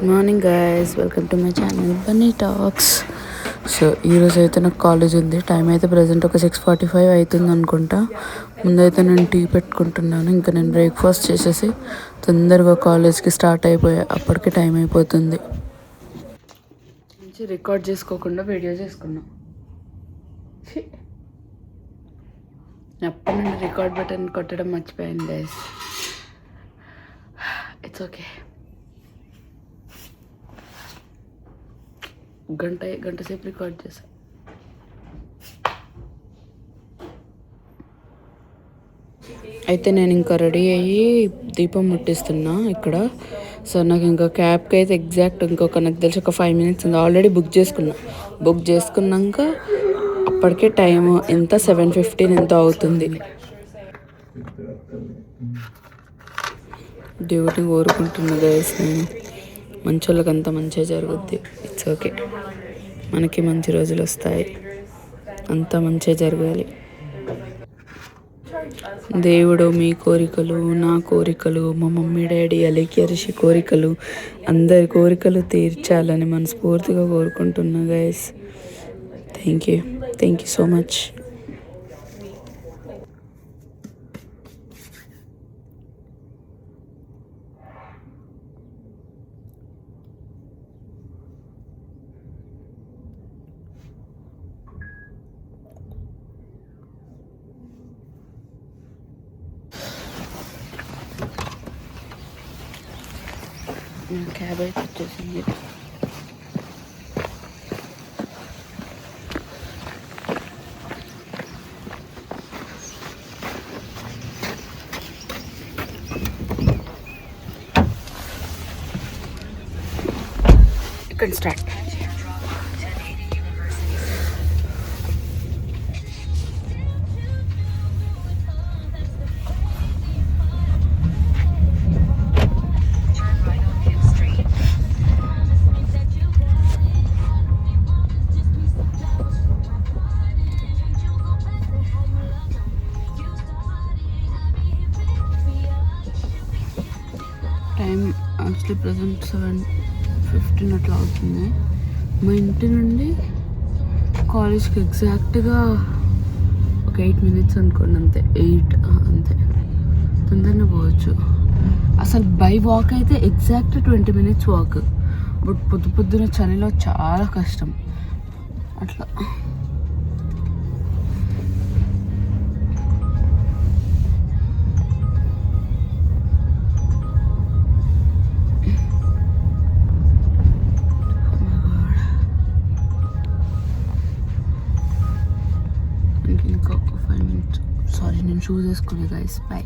Morning guys, welcome to my channel Bunny talks. So ఈరోజు అయితే నాకు కాలేజ్ ఉంది. టైం అయితే ప్రజెంట్ ఒక 6:45 అవుతుంది అనుకుంటా. ముందైతే నేను టీ పెట్టుకుంటున్నాను. ఇంకా నేను బ్రేక్ఫాస్ట్ చేసేసి తొందరగా కాలేజ్కి స్టార్ట్ అయిపోయా. అప్పటికి టైం అయిపోతుంది. మంచి రికార్డ్ చేసుకోకుండా వీడియో చేసుకున్నా. అప్పటి నుండి రికార్డ్ బటన్ కొట్టడం మర్చిపోయాను గైస్. It's okay. గంట సేపు రికార్డ్ చేశా. అయితే నేను ఇంకా రెడీ అయ్యి దీపం ముట్టిస్తున్నా ఇక్కడ. సో నాకు ఇంకా క్యాబ్కి అయితే ఎగ్జాక్ట్ ఇంకొక నాకు తెలిసి ఒక 5 minutes ఉంది. ఆల్రెడీ బుక్ చేసుకున్నాక అప్పటికే టైం ఎంత 7:15 ఎంత అవుతుంది. దేవుడిని కోరుకుంటున్నా గైస్, నేను మంచి వాళ్ళకి అంతా మంచిగా జరుగుద్ది. ఇట్స్ ఓకే, మనకి మంచి రోజులు వస్తాయి, అంతా మంచిగా జరగాలి. దేవుడు మీ కోరికలు, నా కోరికలు, మా మమ్మీ డాడీ అలీకి రిషి కోరికలు, అందరి కోరికలు తీర్చాలని మనస్ఫూర్తిగా కోరుకుంటున్నా guys. Thank you so much. Cab అయితే వచ్చేసింది. ఇక్కడ స్టార్ట్. టైం యాక్చువల్లీ ప్రజెంట్ 7:15 అట్లా అవుతుంది. మా ఇంటి నుండి కాలేజ్కి ఎగ్జాక్ట్గా ఒక 8 minutes అనుకోండి, అంతే. 8 అంతే, తొందరనే పోవచ్చు. అసలు బై వాక్ అయితే ఎగ్జాక్ట్ 20 minutes వాక్. బట్ పొద్దున చలిలో చాలా కష్టం అట్లా. ఇంకా ఒక 5 minutes. సారీ, నేను షూస్ వేసుకోలేదు గైస్. బాయ్.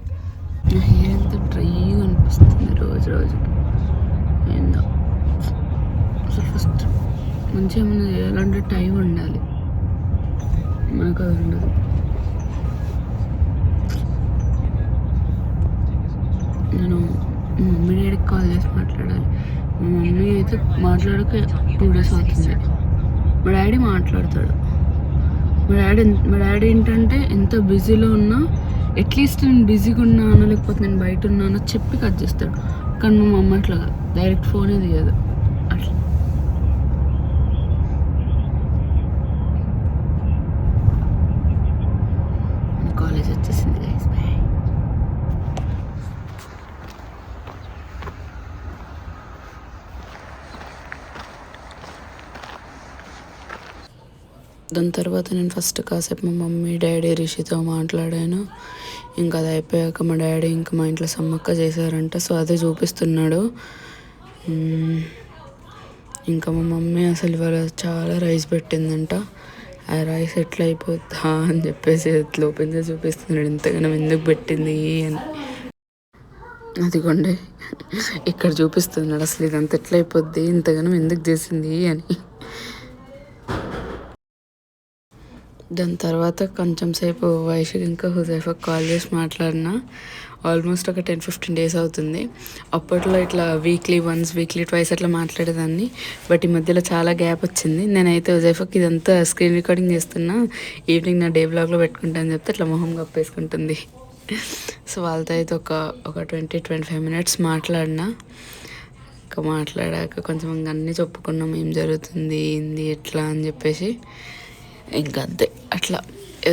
నా హెయిర్ ఎంత డ్రైగా అనిపిస్తుంది రోజుకి. ఏందో అసలు ఫస్ట్ మంచిగా ఏమైనా చేయాలంటే టైం ఉండాలి, మనకు అది ఉండదు. నేను మా మమ్మీ డాడీకి కాల్ చేసి మాట్లాడాలి. మా మమ్మీ అయితే మాట్లాడక 2 days అవుతుంది. మా డాడీ మాట్లాడతాడు. మా డాడీ ఏంటంటే ఎంత బిజీలో ఉన్నా అట్లీస్ట్ నేను బిజీగా ఉన్నానో లేకపోతే నేను బయట ఉన్నానో చెప్పి కట్ చేస్తాడు. కానీ మా మమ్మ అట్లా డైరెక్ట్ ఫోనే తీయదు అట్లా. కాలేజ్ వచ్చేసింది గైస్. బాయ్. దాని తర్వాత నేను ఫస్ట్ కాసేపు మా మమ్మీ డాడీ రిషితో మాట్లాడాను. ఇంకా అది అయిపోయాక మా డాడీ ఇంకా మా ఇంట్లో సమ్మక్క చేశారంట, సో అదే చూపిస్తున్నాడు. ఇంకా మా మమ్మీ అసలు ఇవాళ చాలా రైస్ పెట్టిందంట. ఆ రైస్ ఎట్లా అయిపోద్దా అని చెప్పేసి ఎట్లా ఓపెన్ చేసి చూపిస్తున్నాడు, ఇంతగానో ఎందుకు పెట్టింది అని. అదిగోండి ఇక్కడ చూపిస్తున్నాడు అసలు ఇదంతా ఎట్లా అయిపోద్ది, ఇంతగానో ఎందుకు చేసింది అని. దాని తర్వాత కొంచెం సేపు వైషు ఇంకా హుజైఫాకి కాల్ చేసి మాట్లాడినా. ఆల్మోస్ట్ ఒక 10-15 days అవుతుంది. అప్పట్లో ఇట్లా వీక్లీ ట్వైస్ అట్లా మాట్లాడేదాన్ని. బట్ ఈ మధ్యలో చాలా గ్యాప్ వచ్చింది. నేనైతే హుజైఫాకి ఇదంతా స్క్రీన్ రికార్డింగ్ చేస్తున్నా, ఈవినింగ్ నా డే బ్లాగ్లో పెట్టుకుంటా అని చెప్తే ఇట్లా మొహం కప్పేసుకుంటుంది. సో వాళ్ళతో అయితే ఒక 20-25 minutes మాట్లాడినా. మాట్లాడాక కొంచెం ఇంక అన్నీ చెప్పుకున్నాం, ఏం జరుగుతుంది ఏంది ఎట్లా అని చెప్పేసి. ఇంకా అంతే, అట్లా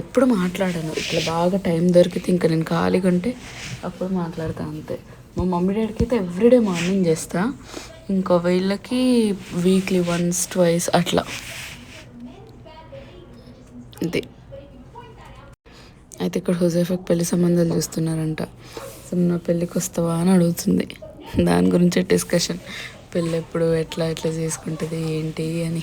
ఎప్పుడు మాట్లాడాను. ఇట్లా బాగా టైం దొరికితే ఇంకా నేను ఖాళీగా ఉంటే అప్పుడు మాట్లాడతాను అంతే. మా మమ్మీ డాడీకి అయితే ఎవ్రీడే మార్నింగ్ చేస్తా, ఇంకా వీళ్ళకి వీక్లీ వన్స్ ట్వైస్ అట్లా అంతే. అయితే ఇక్కడ హుజైఫాకి పెళ్లి సంబంధాలు చూస్తున్నారంట. సో నా పెళ్ళికి వస్తావా అని అడుగుతుంది. దాని గురించే డిస్కషన్, పెళ్ళి ఎప్పుడు ఎట్లా చేసుకుంటుంది ఏంటి అని.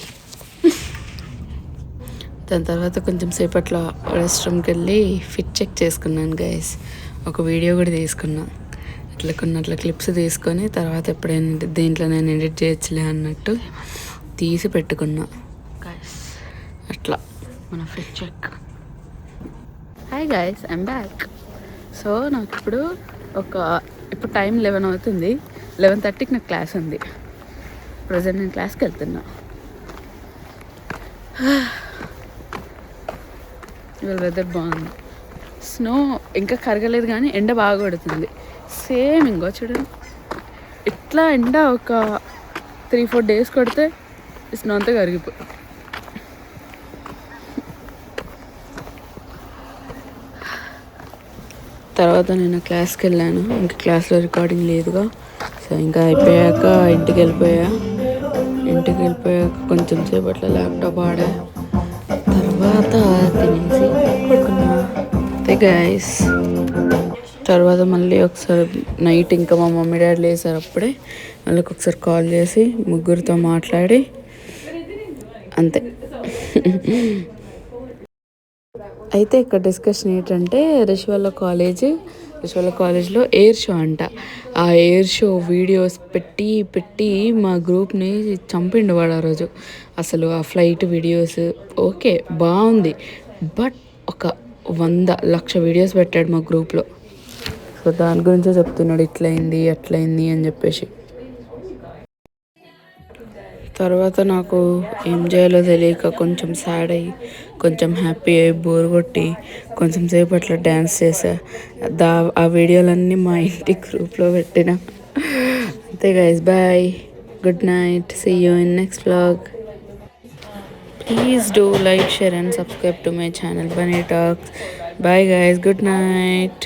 దాని తర్వాత కొంచెం సేపట్లో రెస్ట్ రూమ్కి వెళ్ళి ఫిట్ చెక్ చేసుకున్నాను గైస్. ఒక వీడియో కూడా తీసుకున్నా. అట్లా క్లిప్స్ తీసుకొని తర్వాత ఎప్పుడైనా దేంట్లో నేను ఎడిట్ చేయొచ్చులే అన్నట్టు తీసి పెట్టుకున్నా గైస్. అట్లా మన fit check. Hi guys, I'm back. So నాకు ఇప్పుడు టైం 11 అవుతుంది. 11:30కి నాకు క్లాస్ ఉంది. ప్రజెంట్ నేను క్లాస్కి వెళ్తున్నా. ఇవాళ వెదర్ బాగుంది. స్నో ఇంకా కరగలేదు కానీ ఎండ బాగా కొడుతుంది. సేమ్ ఇంకో చూడండి, ఇట్లా ఎండ ఒక 3-4 డేస్ కొడితే స్నో అంతా కరిగిపో. తర్వాత నేను క్లాస్కి వెళ్ళాను. ఇంకా క్లాస్లో రికార్డింగ్ లేదుగా. సో ఇంకా అయిపోయాక ఇంటికి వెళ్ళిపోయాక కొంచెం సేపట్లో ల్యాప్టాప్ ఆడా. తర్వాత తినేసి పడుకున్నా అంతే గైస్. తర్వాత మళ్ళీ ఒకసారి నైట్ ఇంకా మా మమ్మీ డాడీ లేసారు. అప్పుడే వాళ్ళకి ఒకసారి కాల్ చేసి ముగ్గురితో మాట్లాడి అంతే. అయితే ఇక్కడ డిస్కషన్ ఏంటంటే రిషివల్ల కాలేజ్లో ఎయిర్ షో అంట. ఆ ఎయిర్ షో వీడియోస్ పెట్టి మా గ్రూప్ని చంపిండు వాడు ఆ రోజు. అసలు ఆ ఫ్లైట్ వీడియోస్ ఓకే బాగుంది, బట్ ఒక 100,000,000 వీడియోస్ పెట్టాడు మా గ్రూప్లో. సో దాని గురించే చెప్తున్నాడు ఇట్లయింది అట్లయింది అని చెప్పేసి. తర్వాత నాకు ఏం చేయాలో తెలియక కొంచెం సాడ్ అయ్యి కొంచెం హ్యాపీ అయ్యి బోర్ కొట్టి కొంచెం సేపు అట్లా డ్యాన్స్ చేసా. ఆ వీడియోలన్నీ మా ఇంటి గ్రూప్లో పెట్టిన. అంతే guys, bye, good night, see you in next vlog. Please do like, share and subscribe to my channel Bunny Talks. Bye guys, good night.